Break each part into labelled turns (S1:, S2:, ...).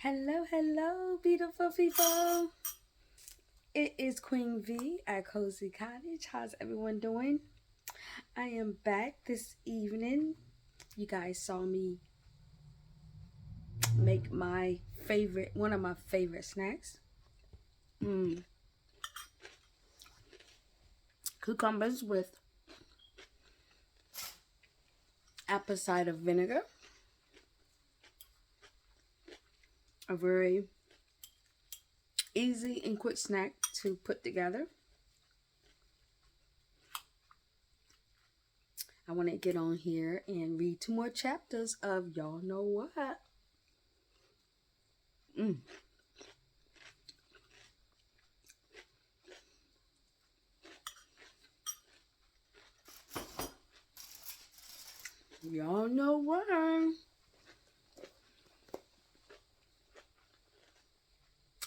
S1: Hello, hello, beautiful people. It is Queen V at Cozy Cottage. How's everyone doing? I am back this evening. You guys saw me make one of my favorite snacks. Cucumbers with apple cider vinegar. A very easy and quick snack to put together. I want to get on here and read 2 more chapters of Y'all Know What. Y'all know what?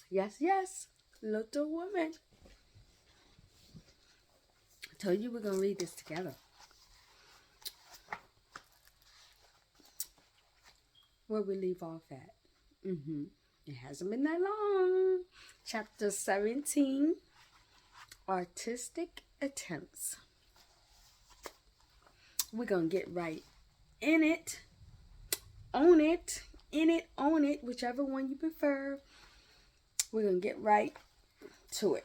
S1: Yes, yes, little woman. I told you we're going to read this together. Where we leave off at. It hasn't been that long. Chapter 17, Artistic Attempts. We're going to get right in it, own it, in it, own it, whichever one you prefer. We're going to get right to it.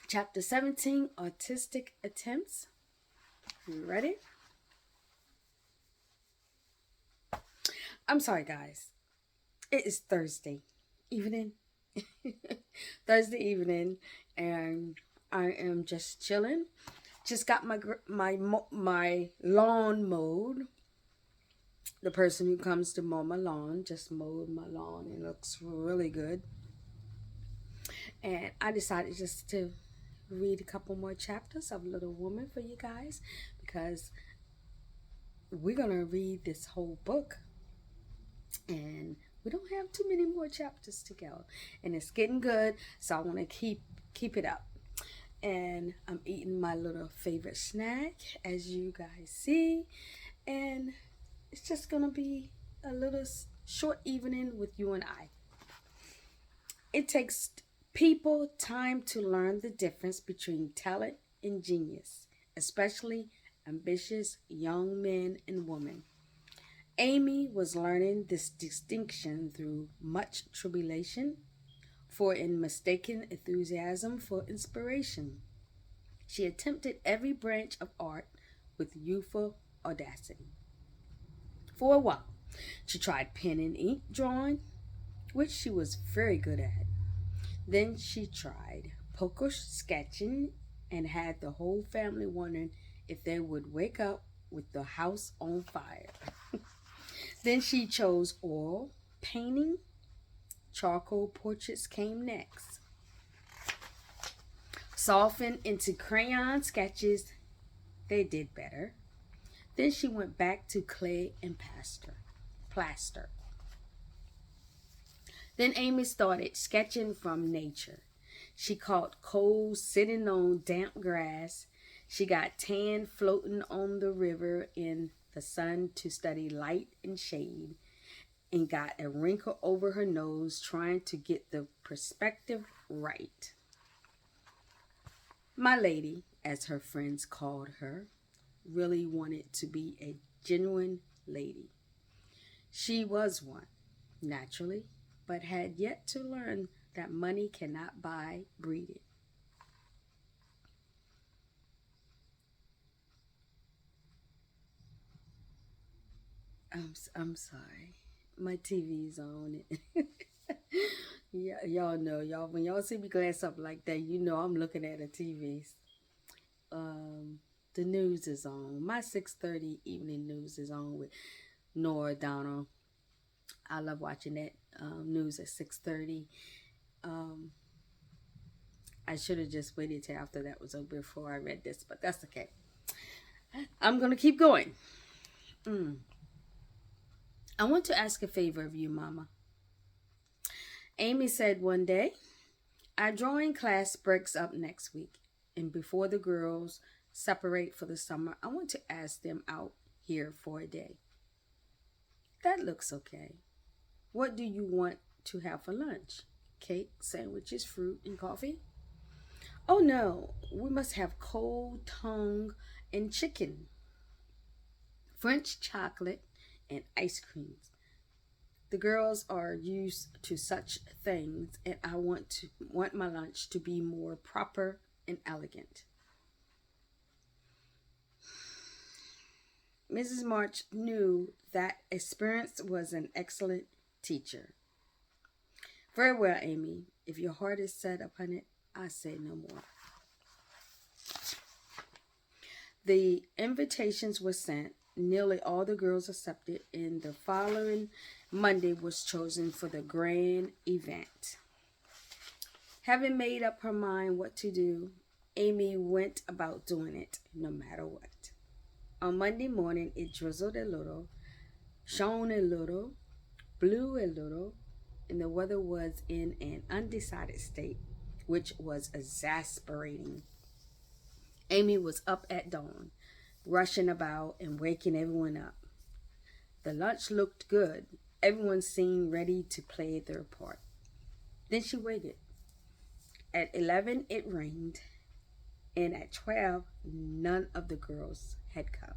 S1: Chapter 17, Artistic Attempts. You ready? I'm sorry, guys. It is Thursday evening. Thursday evening, and I am just chilling. Just got my lawn mowed. The person who comes to mow my lawn just mowed my lawn. It looks really good. And I decided just to read a couple more chapters of Little Woman for you guys, because we're going to read this whole book. And we don't have too many more chapters to go. And it's getting good, so I want to keep it up. And I'm eating my little favorite snack, as you guys see. And it's just going to be a little short evening with you and I. It takes people time to learn the difference between talent and genius, especially ambitious young men and women. Amy was learning this distinction through much tribulation, for in mistaken enthusiasm for inspiration. She attempted every branch of art with youthful audacity. For a while, she tried pen and ink drawing, which she was very good at. Then she tried poker sketching and had the whole family wondering if they would wake up with the house on fire. Then she chose oil painting. Charcoal portraits came next. Softened into crayon sketches, they did better. Then she went back to clay and plaster. Then Amy started sketching from nature. She caught cold sitting on damp grass. She got tan floating on the river in the sun to study light and shade, and got a wrinkle over her nose trying to get the perspective right. My lady, as her friends called her, really wanted to be a genuine lady. She was one, naturally, but had yet to learn that money cannot buy breeding. I'm sorry. My TV's on. Yeah, y'all know, when y'all see me glance up like that, you know I'm looking at a TV. The news is on. My 6:30 evening news is on with Nora Donald. I love watching that news at 6:30. I should have just waited till after that was over before I read this, but that's okay. I'm gonna keep going. I want to ask a favor of you, Mama. Amy said one day, our drawing class breaks up next week, and before the girls separate for the summer, I want to ask them out here for a day. That looks okay. What do you want to have for lunch? Cake, sandwiches, fruit, and coffee? Oh no, we must have cold tongue and chicken, French chocolate, and ice creams. The girls are used to such things, and I want my lunch to be more proper and elegant. Mrs. March knew that experience was an excellent teacher. Very well, Amy. If your heart is set upon it, I say no more. The invitations were sent. Nearly all the girls accepted, and the following Monday was chosen for the grand event. Having made up her mind what to do, Amy went about doing it no matter what. On Monday morning, it drizzled a little, shone a little, blew a little, and the weather was in an undecided state, which was exasperating. Amy was up at dawn, rushing about and waking everyone up. The lunch looked good. Everyone seemed ready to play their part. Then she waited. At 11, it rained, and at 12, none of the girls had come.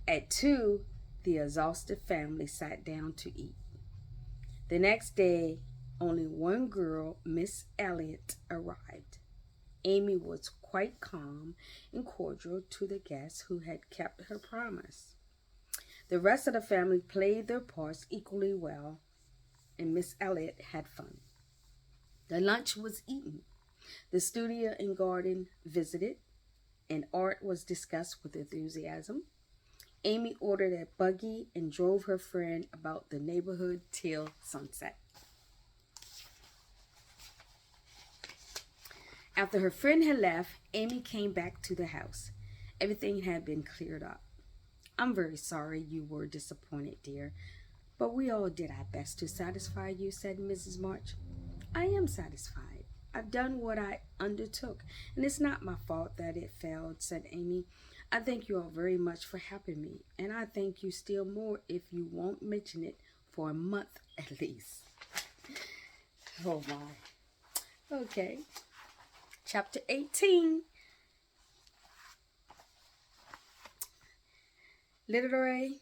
S1: At 2, the exhausted family sat down to eat. The next day, only one girl, Miss Elliott, arrived. Amy was quite calm and cordial to the guest who had kept her promise. The rest of the family played their parts equally well, and Miss Elliott had fun. The lunch was eaten. The studio and garden visited, and art was discussed with enthusiasm. Amy ordered a buggy and drove her friend about the neighborhood till sunset. After her friend had left, Amy came back to the house. Everything had been cleared up. I'm very sorry you were disappointed, dear, but we all did our best to satisfy you, said Mrs. March. I am satisfied. I've done what I undertook, and it's not my fault that it failed, said Amy. I thank you all very much for helping me, and I thank you still more if you won't mention it for a month at least. Oh my. Okay. Chapter 18. Literary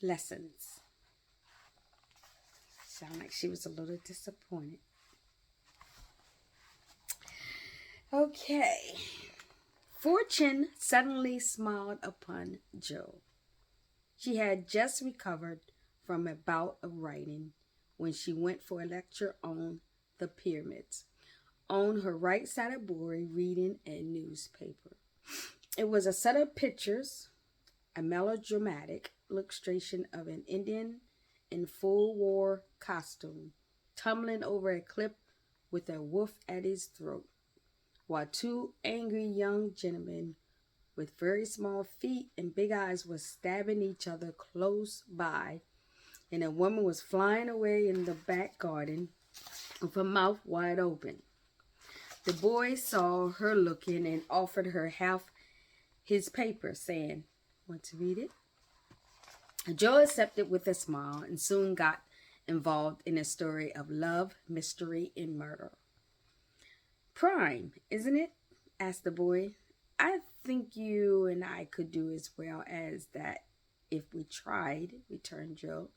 S1: lessons. Sound like she was a little disappointed. Okay. Fortune suddenly smiled upon Jo. She had just recovered from a bout of writing when she went for a lecture on the pyramids. On her right side of board, reading a newspaper. It was a set of pictures, a melodramatic illustration of an Indian in full war costume, tumbling over a cliff with a wolf at his throat, while two angry young gentlemen with very small feet and big eyes were stabbing each other close by, and a woman was flying away in the back garden with her mouth wide open. The boy saw her looking and offered her half his paper, saying, "Want to read it?" Jo accepted with a smile and soon got involved in a story of love, mystery, and murder. "Prime, isn't it?" asked the boy. "I think you and I could do as well as that if we tried," returned Jo.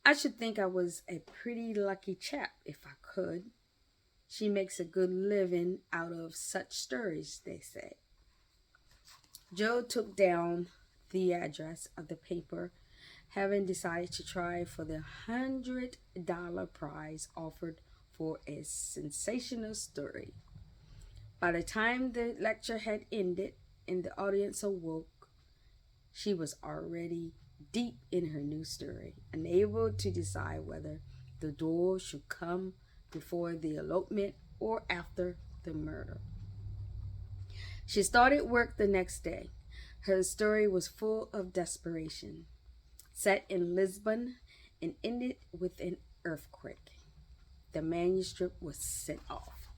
S1: "I should think I was a pretty lucky chap if I could. She makes a good living out of such stories, they say." Jo took down the address of the paper, having decided to try for the $100 prize offered for a sensational story. By the time the lecture had ended and the audience awoke, she was already deep in her new story, unable to decide whether the door should come before the elopement or after the murder. She started work the next day. Her story was full of desperation, set in Lisbon and ended with an earthquake. The manuscript was sent off.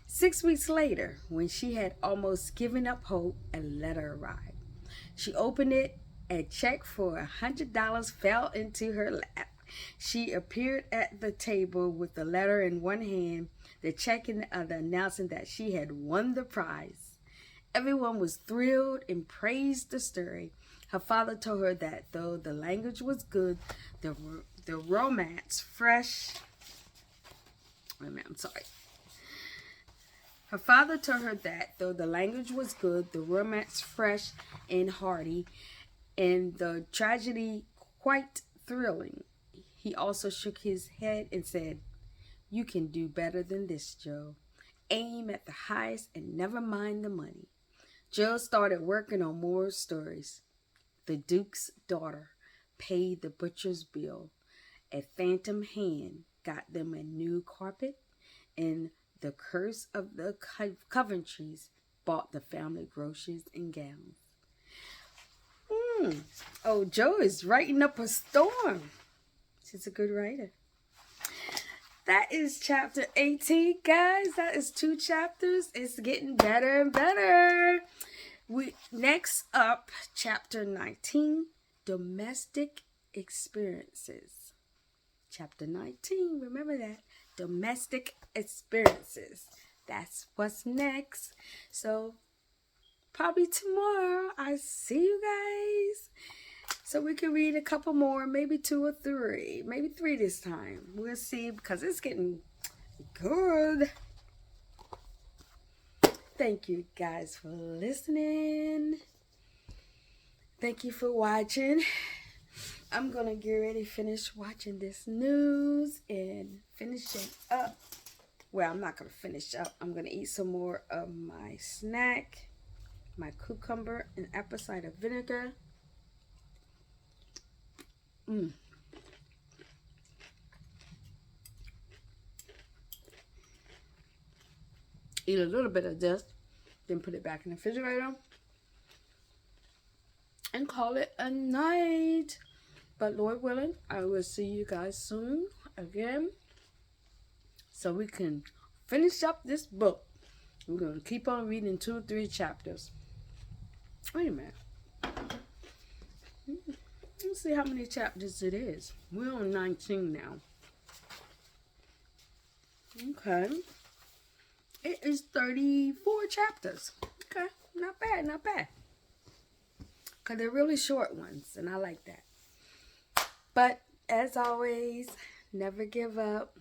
S1: 6 weeks later, when she had almost given up hope, a letter arrived. She opened it. A check for $100 fell into her lap. She appeared at the table with the letter in one hand, the check in the other, announcing that she had won the prize. Everyone was thrilled and praised the story. Her father told her that though the language was good, the romance fresh. Wait a minute, I'm sorry. Her father told her that though the language was good, the romance fresh and hearty, and the tragedy quite thrilling. He also shook his head and said, "You can do better than this, Joe. Aim at the highest and never mind the money." Joe started working on more stories. The Duke's Daughter paid the butcher's bill. A phantom hand got them a new carpet, and the Curse of the Coventrys bought the family groceries and gowns. Oh, Joe is writing up a storm. She's a good writer. That is chapter 18, guys. That is 2 chapters. It's getting better and better. Next up, chapter 19, Domestic Experiences. Chapter 19, remember that. Domestic Experiences. That's what's next. So, probably tomorrow, I see you guys. So we can read a couple more, maybe 2 or 3. Maybe 3 this time. We'll see, because it's getting good. Thank you guys for listening. Thank you for watching. I'm going to get ready to finish watching this news and finishing up. Well, I'm not going to finish up. I'm going to eat some more of my snack, my cucumber and apple cider vinegar. Eat a little bit of this, then put it back in the refrigerator and call it a night. But Lord willing, I will see you guys soon again so we can finish up this book. We're going to keep on reading 2 or 3 chapters. Wait a minute. Let's see how many chapters it is. We're on 19 now. Okay. It is 34 chapters. Okay, not bad, not bad. Because they're really short ones, and I like that. But, as always, never give up.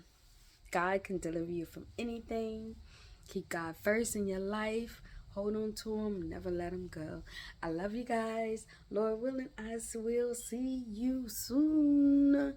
S1: God can deliver you from anything. Keep God first in your life. Hold on to Him. Never let Him go. I love you guys. Lord willing, I will see you soon.